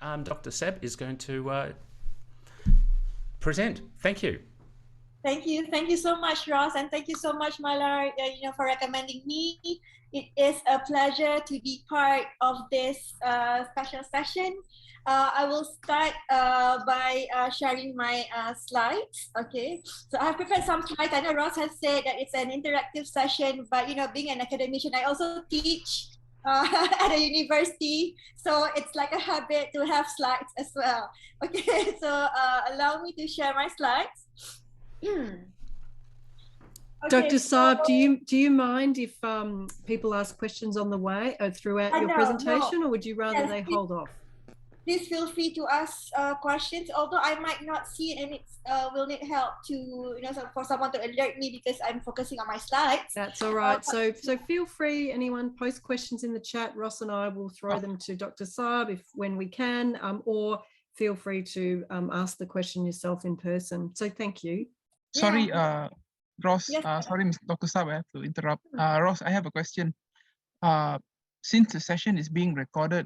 Dr. Seb is going to present. Thank you. Thank you so much, Ross, and thank you so much, Malar, for recommending me. It is a pleasure to be part of this special session. I will start by sharing my slides. Okay, so I have prepared some slides. I know Ross has said that it's an interactive session, but being an academician, I also teach at a university, so it's like a habit to have slides as well. Okay, so allow me to share my slides. Okay, Dr. Saab, do you mind if people ask questions on the way throughout your presentation, or would you rather they hold off? Please feel free to ask questions, although I might not see it, and it will need help to for someone to alert me because I'm focusing on my slides. That's all right. So feel free, anyone post questions in the chat. Ross and I will throw them to Dr. Saab when we can, or feel free to ask the question yourself in person. So thank you. Sorry, Ross. Yes. Sorry, Dr. Saab, I have to interrupt. Ross, I have a question. Since the session is being recorded,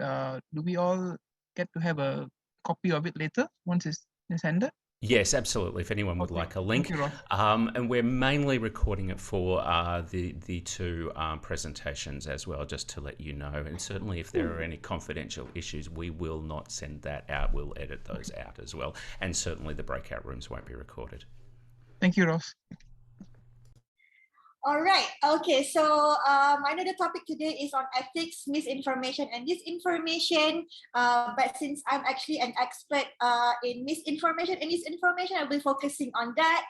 do we all get to have a copy of it later once it's ended? Yes, absolutely. If anyone would like a link. You, and we're mainly recording it for the two presentations as well, just to let you know. And certainly if there are any confidential issues, we will not send that out. We'll edit those out as well. And certainly the breakout rooms won't be recorded. Thank you, Ross. All right. Okay. So I know the topic today is on ethics, misinformation, and disinformation. But since I'm actually an expert in misinformation and disinformation, I'll be focusing on that.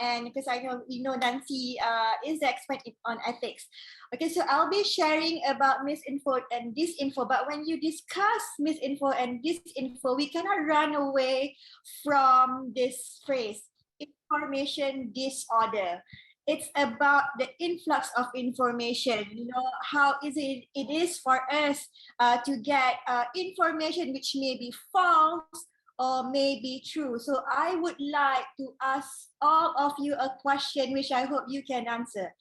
And because I know Nancy is the expert on ethics. Okay. So I'll be sharing about misinfo and disinfo. But when you discuss misinfo and disinfo, we cannot run away from this phrase: information disorder. It's about the influx of information, how easy it is for us to get information which may be false or may be true. So I would like to ask all of you a question which I hope you can answer.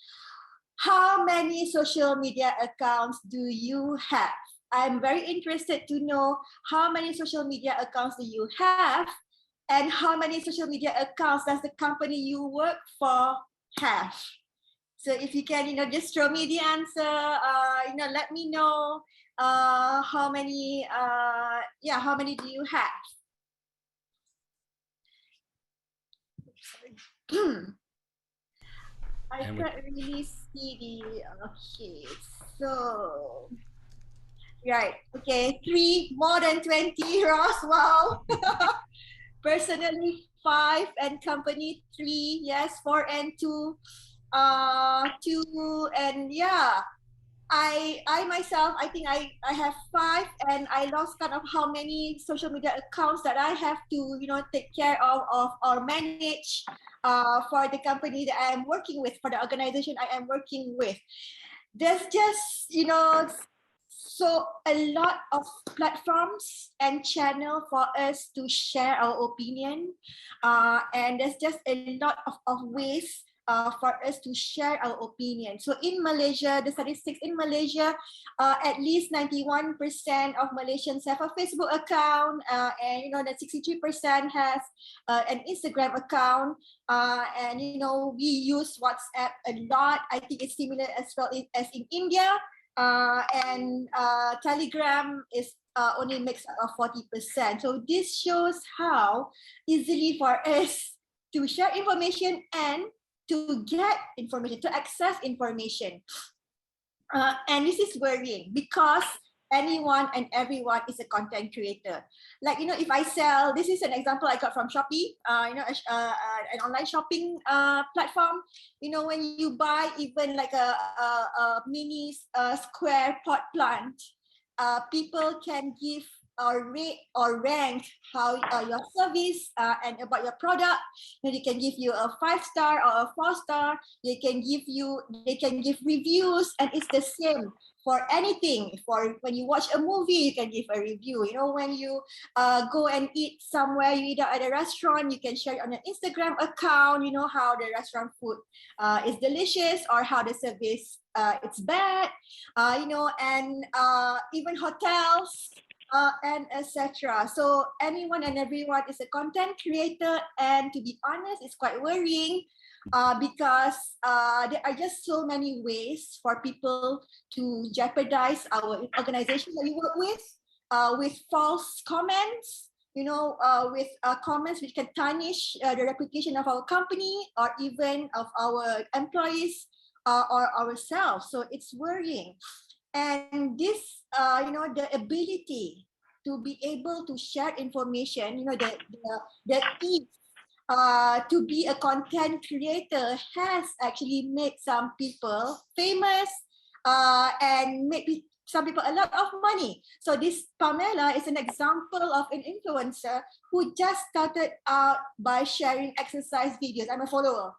How many social media accounts do you have? I'm very interested to know how many social media accounts do you have, and how many social media accounts does the company you work for have. So if you can, just throw me the answer. Let me know how many. How many do you have? I can't really see the. Okay, so right. Okay, 3 more than 20. Ross, wow. Personally, 5, and company 3. Yes, 4 and 2. 2, and yeah. I myself, I think I have 5, and I lost count of how many social media accounts that I have to take care of or manage for the company that I am working with, for the organization I am working with. There's just so a lot of platforms and channel for us to share our opinion, and there's just a lot of ways for us to share our opinion. So in Malaysia, the statistics in Malaysia, at least 91% of Malaysians have a Facebook account, and that 63% has an Instagram account, and we use WhatsApp a lot. I think it's similar as well as in India. And Telegram is only makes up of 40%. So this shows how easily for us to share information and to get information, to access information. And this is worrying because anyone and everyone is a content creator. Like, if I sell, this is an example I got from Shopee, an online shopping platform. When you buy even like a mini square pot plant, people can give or rate or rank how your service and about your product. They can give you a 5-star or a 4-star. They can give reviews, and it's the same for anything. For when you watch a movie, you can give a review. When you go and eat somewhere, you eat out at a restaurant, you can share it on an Instagram account, how the restaurant food is delicious or how the service it's bad, and even hotels. and etc. So anyone and everyone is a content creator, and to be honest, it's quite worrying because there are just so many ways for people to jeopardize our organization that we work with false comments, with comments which can tarnish the reputation of our company or even of our employees or ourselves. So it's worrying. And this, the ability to be able to share information, the ease to be a content creator has actually made some people famous and made some people a lot of money. So this Pamela is an example of an influencer who just started out by sharing exercise videos. I'm a follower,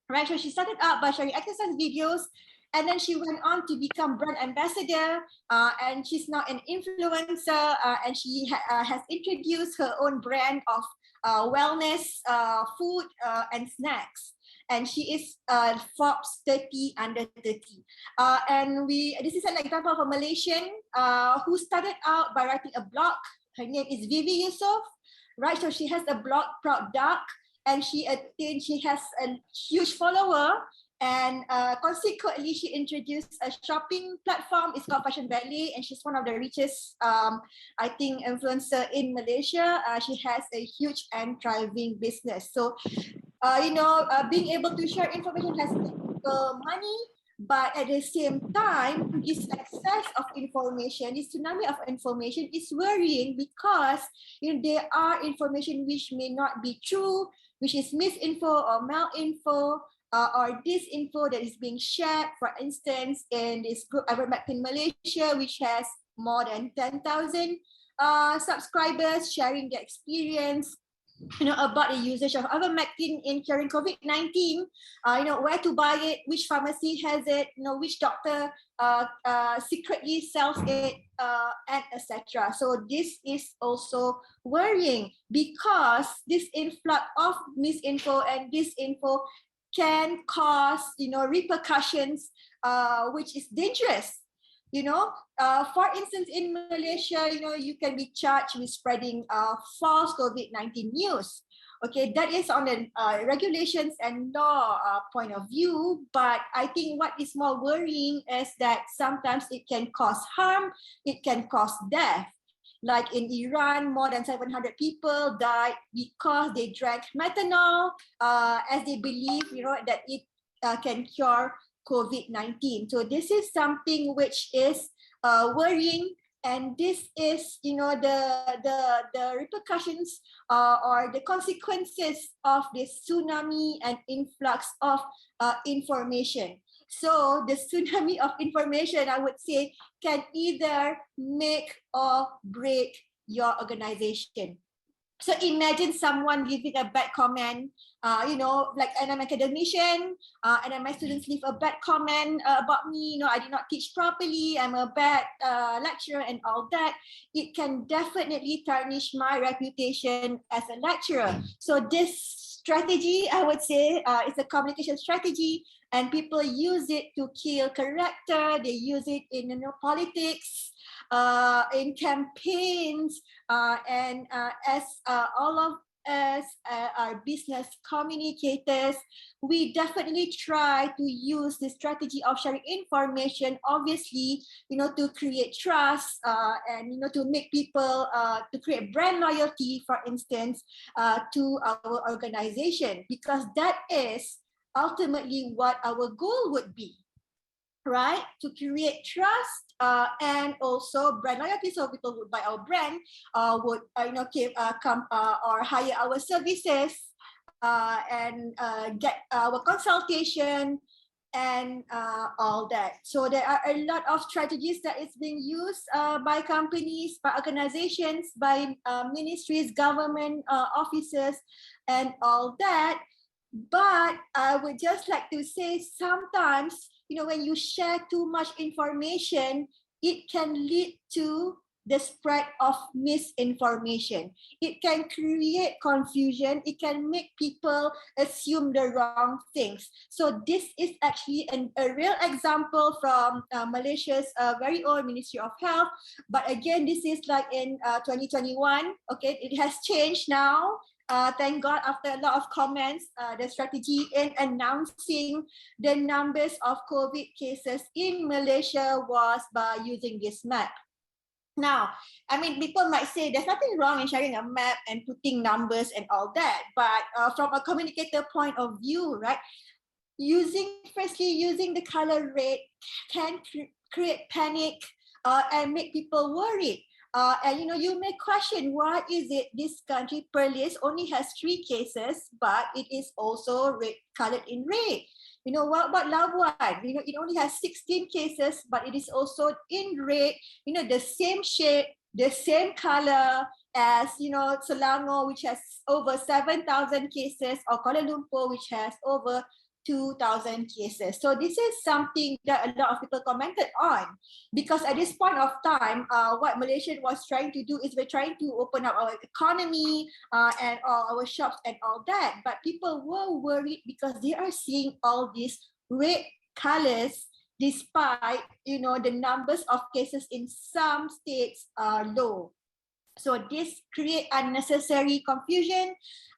right? So she started out by sharing exercise videos, and then she went on to become brand ambassador, and she's now an influencer, and she has introduced her own brand of wellness food and snacks. And she is Forbes 30 under 30. And this is an example of a Malaysian who started out by writing a blog. Her name is Vivi Yusof, right? So she has a blog, Proud Dark, and she has a huge follower. And consequently, she introduced a shopping platform. It's called Fashion Valley, and she's one of the richest, I think, influencer in Malaysia. She has a huge and thriving business. So, being able to share information has made people money, but at the same time, this excess of information, this tsunami of information is worrying because there are information which may not be true, which is misinfo or malinfo, or disinfo that is being shared, for instance, in this group Ivermectin Malaysia, which has more than 10,000 subscribers sharing their experience, about the usage of ivermectin in curing COVID-19, where to buy it, which pharmacy has it, which doctor secretly sells it, and etc. So this is also worrying because this influx of misinfo and disinfo can cause, repercussions, which is dangerous. For instance, in Malaysia, you can be charged with spreading false COVID-19 news. Okay, that is on the regulations and law point of view. But I think what is more worrying is that sometimes it can cause harm, it can cause death. Like in Iran, more than 700 people died because they drank methanol, as they believe, that it can cure COVID-19. So this is something which is worrying, and this is, the repercussions or the consequences of this tsunami and influx of information. So the tsunami of information, I would say, can either make or break your organization. So imagine someone leaving a bad comment, like, and I'm an academician, and then my students leave a bad comment about me, I did not teach properly, I'm a bad lecturer and all that. It can definitely tarnish my reputation as a lecturer. So this strategy, I would say, is a communication strategy, and people use it to kill character, they use it in politics, in campaigns, and as all of us are business communicators, we definitely try to use the strategy of sharing information, obviously, to create trust, and to make people, to create brand loyalty, for instance, to our organization, because that is ultimately what our goal would be, right? To create trust and also brand loyalty, so people would buy our brand, would come or hire our services, and get our consultation and all that. So there are a lot of strategies that is being used by companies, by organizations, by ministries, government offices, and all that. But I would just like to say, sometimes, when you share too much information, it can lead to the spread of misinformation. It can create confusion. It can make people assume the wrong things. So this is actually a real example from Malaysia's very old Ministry of Health. But again, this is like in 2021. Okay, it has changed now. Thank God, after a lot of comments, the strategy in announcing the numbers of COVID cases in Malaysia was by using this map. Now, I mean, people might say there's nothing wrong in sharing a map and putting numbers and all that. But from a communicator point of view, right, firstly using the color red can create panic and make people worried. And you may question, why is it this country, Perlis, only has 3 cases, but it is also colored in red? What about Labuan? It only has 16 cases, but it is also in red, the same shade, the same color as, Selangor, which has over 7,000 cases, or Kuala Lumpur, which has over 2,000 cases. So this is something that a lot of people commented on, because at this point of time, what Malaysia was trying to do is we're trying to open up our economy and all our shops and all that. But people were worried because they are seeing all these red colors, despite the numbers of cases in some states are low. So this create unnecessary confusion,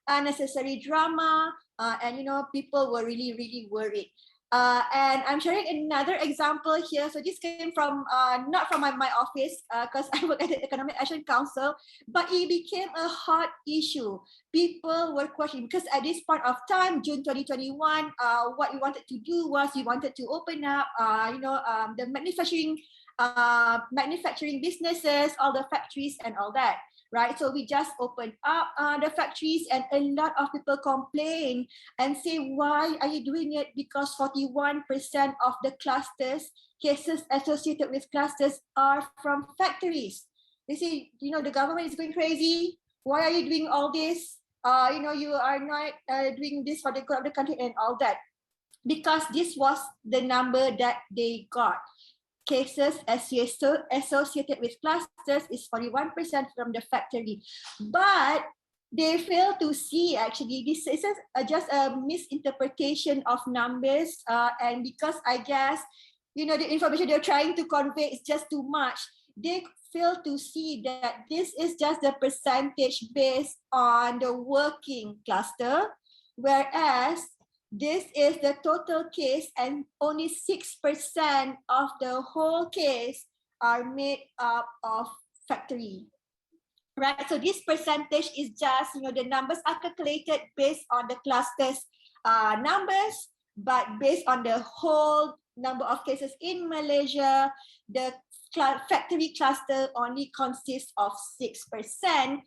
unnecessary drama, and people were really, really worried. And I'm sharing another example here. So this came from not from my office, because I work at the Economic Action Council, but it became a hot issue. People were questioning, because at this point of time, June 2021, what we wanted to do was we wanted to open up, the manufacturing businesses, all the factories and all that. Right, so we just opened up the factories, and a lot of people complain and say, why are you doing it? Because 41% of the cases associated with clusters are from factories. They say, the government is going crazy. Why are you doing all this? You are not doing this for the good of the country and all that. Because this was the number that they got. Cases associated with clusters is 41% from the factory. But they fail to see, actually, this is just a misinterpretation of numbers. And because I guess, the information they're trying to convey is just too much, they fail to see that this is just the percentage based on the working cluster, whereas this is the total case, and only 6% of the whole case are made up of factory. Right, so this percentage is just, the numbers are calculated based on the clusters numbers, but based on the whole number of cases in Malaysia, the factory cluster only consists of 6%.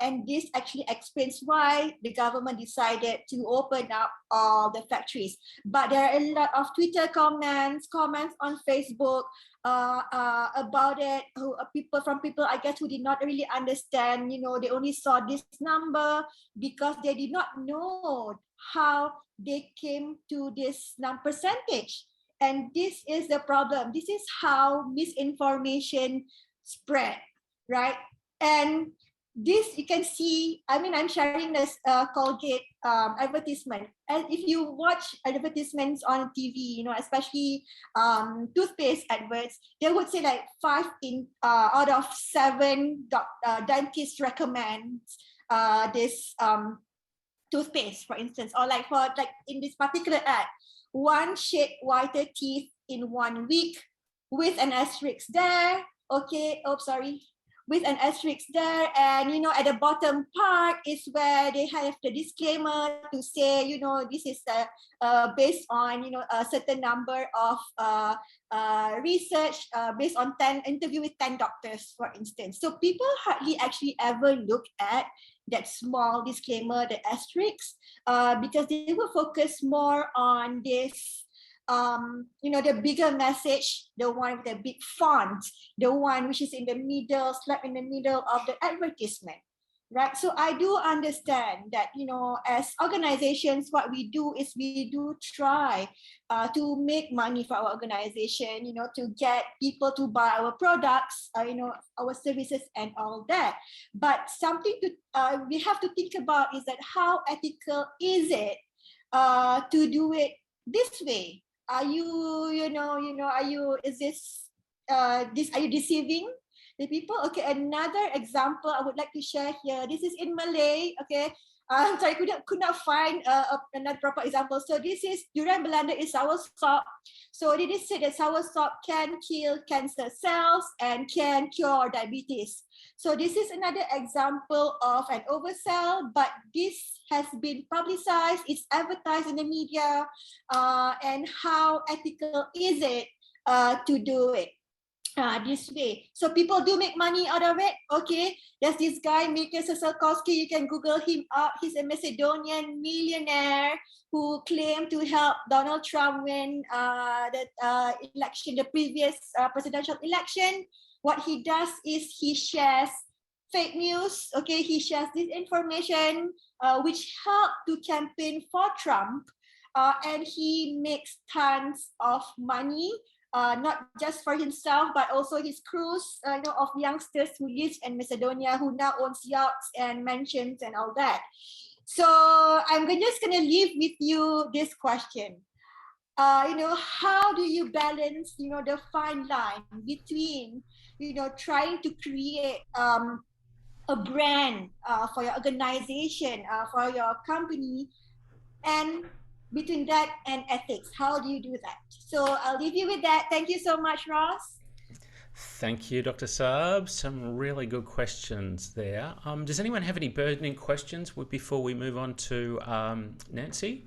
And this actually explains why the government decided to open up all the factories. But there are a lot of Twitter comments on Facebook about it. People, I guess, who did not really understand. They only saw this number because they did not know how they came to this percentage. And this is the problem. This is how misinformation spread, right? And this you can see, I'm sharing this Colgate advertisement. And if you watch advertisements on TV, especially toothpaste adverts, they would say like 5 out of 7 dentists recommend this toothpaste, for instance, or like in this particular ad, 1 shade whiter teeth in 1 week, with an asterisk there. Okay, with an asterisk there, and at the bottom part is where they have the disclaimer to say, this is based on a certain number of research based on 10 interview with 10 doctors, for instance. So people hardly actually ever look at that small disclaimer, the asterisk, because they will focus more on this. The bigger message, the one with the big font, the one which is in the middle, slap in the middle of the advertisement. right? So I do understand that, as organizations, what we do is we do try to make money for our organization, to get people to buy our products, our services and all that. But something we have to think about is that how ethical is it to do it this way? Are you, is this, are you deceiving the people? Okay, another example I would like to share here. This is in Malay. Okay, sorry, could not find another proper example. So this is durian Belanda is soursop. So it is said that soursop can kill cancer cells and can cure diabetes. So this is another example of an oversell, but this has been publicized, it's advertised in the media, and how ethical is it to do it this way? So people do make money out of it. Okay, there's this guy, Mikhail Sasalkowski, you can Google him up. He's a Macedonian millionaire who claimed to help Donald Trump win the election, the previous presidential election. What he does is he shares fake news. Okay, he shares disinformation, which help to campaign for Trump, and he makes tons of money. Not just for himself, but also his crews, of youngsters who live in Macedonia, who now owns yachts and mansions and all that. So I'm just going to leave with you this question. How do you balance, the fine line between, trying to create a brand for your organization, for your company, and between that and ethics? How do you do that? So I'll leave you with that. Thank you so much, Ross. Thank you, Dr. Saab. Some really good questions there. Does anyone have any burning questions before we move on to Nancy?